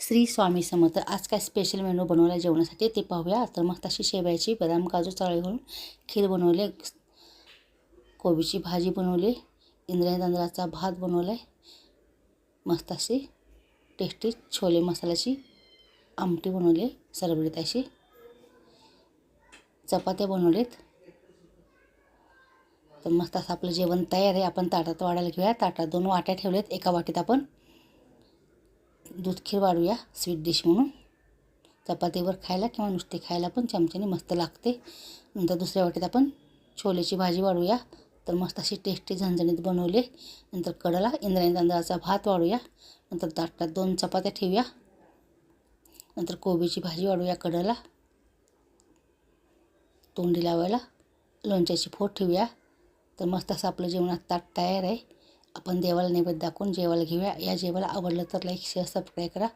श्री स्वामी समर्थ. आज काय special menu बनवला जेवणासाठी ते पाहूया. तर मस्त अशी शेवयाची बदाम काजू चाळे घालून खीर बनवले, कोबीची भाजी बनवली, इंद्रायणी तांदळाचा भात बनवला आहे, मस्त अशी टेस्टी छोले मसाल्याची आमटी बनवली, सरबरीत अशी चपात्या बनवलेत. तर मस्त असं आपलं जेवण तयार आहे. आपण ताटात वाढायला घेऊया. ताटात 2 वाट्या ठेवल्यात. एका वाटीत आपण दूध खीर वाढूया स्वीट डिश म्हणून. चपातीवर खायला किंवा नुसते खायला पण चमच्याने मस्त लागते. नंतर दुसऱ्या वाटीत आपण छोलेची भाजी वाढूया. तर मस्त अशी टेस्टी झणझणीत बनवले. नंतर कडाला इंद्रायणी तांदळाचा भात वाढूया. नंतर ताटात 2 चपात्या ठेवूया. नंतर कोबीची भाजी वाढूया कडाला. तोंडी लावायला लोणच्याची फोड ठेवूया. तर मस्त असं आपलं जेवणात ताट तयार आहे. आपण देवाला नैवेद्य दाखवून जेवायला घेऊया. या जेवायला आवडलं तर लाईक शेअर सबस्क्राईब करा.